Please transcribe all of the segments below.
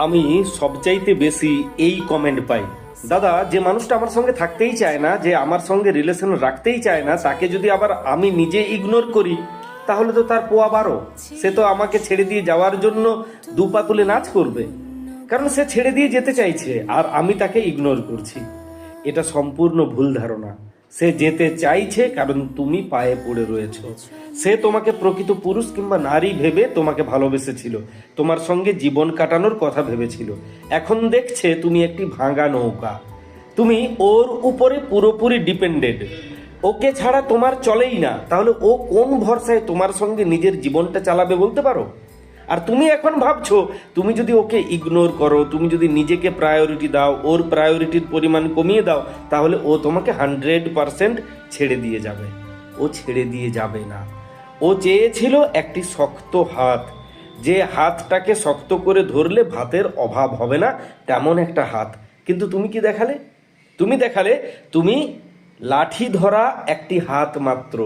আমি সবচাইতে বেশি এই কমেন্ট পাই, দাদা যে মানুষটা আমার সঙ্গে থাকতেই চায় না, যে আমার সঙ্গে রিলেশন রাখতেই চায় না, তাকে যদি আবার আমি নিজে ইগনোর করি তাহলে তো তার পোয়া বারো। সে তো আমাকে ছেড়ে দিয়ে যাওয়ার জন্য দুপা তুলে নাচ করবে, কারণ সে ছেড়ে দিয়ে যেতে চাইছে আর আমি তাকে ইগনোর করছি। এটা সম্পূর্ণ ভুল ধারণা। সে যেতে চাইছে কারণ তুমি পায়ে পড়ে রয়েছ। সে তোমাকে প্রকৃত পুরুষ কিংবা নারী ভেবে তোমাকে ভালোবেসেছিল, তোমার সঙ্গে জীবন কাটানোর কথা ভেবেছিল। এখন দেখছে তুমি একটি ভাঙা নৌকা, তুমি ওর উপরে পুরোপুরি ডিপেন্ডেন্ট। ওকে ছাড়া তোমার চলেই না, তাহলে ও কোন ভরসায় তোমার সঙ্গে নিজের জীবনটা চালাবে বলতে পারো? আর তুমি এখন ভাবছো তুমি যদি ওকে ইগনোর করো, তুমি যদি নিজেকে প্রায়োরিটি দাও, ওর প্রায়োরিটির পরিমাণ কমিয়ে দাও, তাহলে ও তোমাকে 100% ছেড়ে দিয়ে যাবে। ও ছেড়ে দিয়ে যাবে না। ও চেয়েছিল একটি শক্ত হাত, যে হাতটাকে শক্ত করে ধরলে ভাতের অভাব হবে না, তেমন একটা হাত। কিন্তু তুমি কি দেখালে? তুমি লাঠি ধরা একটি হাত মাত্র,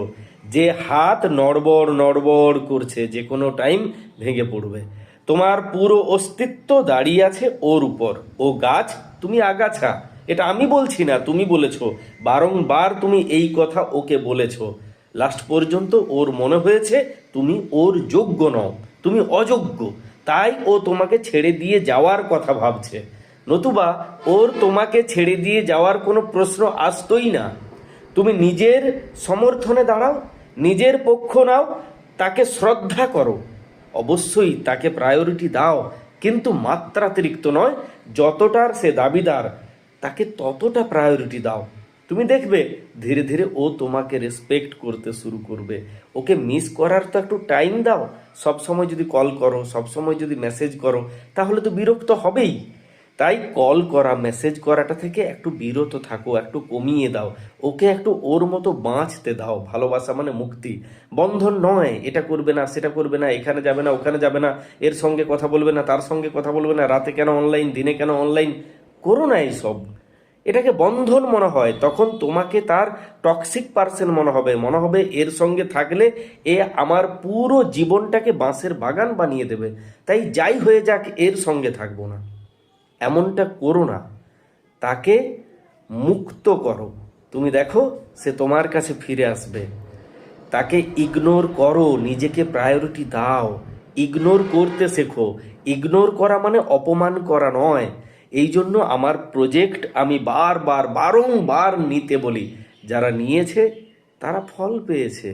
যে হাত নড়বড় নড়বড় করছে, যে কোনো টাইম ভেঙে পড়বে। তোমার পুরো অস্তিত্ব দাঁড়িয়ে আছে ওর উপর। ও গাছ, তুমি আগাছা। এটা আমি বলছি না, তুমি বলেছো। বারংবার তুমি এই কথা ওকে বলেছো। লাস্ট পর্যন্ত ওর মনে হয়েছে তুমি ওর যোগ্য নও, তুমি অযোগ্য। তাই ও তোমাকে ছেড়ে দিয়ে যাওয়ার কথা ভাবছে, নতুবা ওর তোমাকে ছেড়ে দিয়ে যাওয়ার কোনো প্রশ্ন আসতোই না। তুমি নিজের সমর্থনে দাঁড়াও, নিজের পক্ষ নাও, তাকে শ্রদ্ধা করো, অবশ্যই তাকে প্রায়োরিটি দাও, কিন্তু মাত্রাতিরিক্ত নয়। যতটার সে দাবিদার তাকে ততটা প্রায়োরিটি দাও। তুমি দেখবে ধীরে ধীরে ও তোমাকে রেসপেক্ট করতে শুরু করবে। ওকে মিস করার তো একটু টাইম দাও। সব সময় যদি কল করো, সব সময় যদি মেসেজ করো, তাহলে তো বিরক্ত হবেই। তাই কল করা, মেসেজ করাটা থেকে একটু বিরত থাকো, একটু কমিয়ে দাও। ওকে একটু ওর মতো বাঁচতে দাও। ভালোবাসা মানে মুক্তি, বন্ধন নয়। এটা করবে না, সেটা করবে না, এখানে যাবে না, ওখানে যাবে না, এর সঙ্গে কথা বলবে না, তার সঙ্গে কথা বলবে না, রাতে কেন অনলাইন, দিনে কেন অনলাইন, করো না এইসব। এটাকে বন্ধন মনে হয়, তখন তোমাকে তার টক্সিক পার্সন মনে হবে এর সঙ্গে থাকলে এ আমার পুরো জীবনটাকে বাঁশের বাগান বানিয়ে দেবে, তাই যাই হয়ে যাক এর সঙ্গে থাকবো না। এমনটা করো না। তাকে মুক্ত করো। তুমি দেখো সে তোমার কাছে ফিরে আসবে। তাকে ইগনোর করো, নিজেকে প্রায়োরিটি দাও, ইগনোর করতে শেখো। ইগনোর করা মানে অপমান করা নয়। এই জন্য আমার প্রজেক্ট আমি বারংবার নিতে বলি। যারা নিয়েছে তারা ফল পেয়েছে,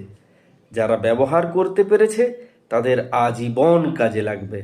যারা ব্যবহার করতে পেরেছে তাদের আজীবন কাজে লাগবে।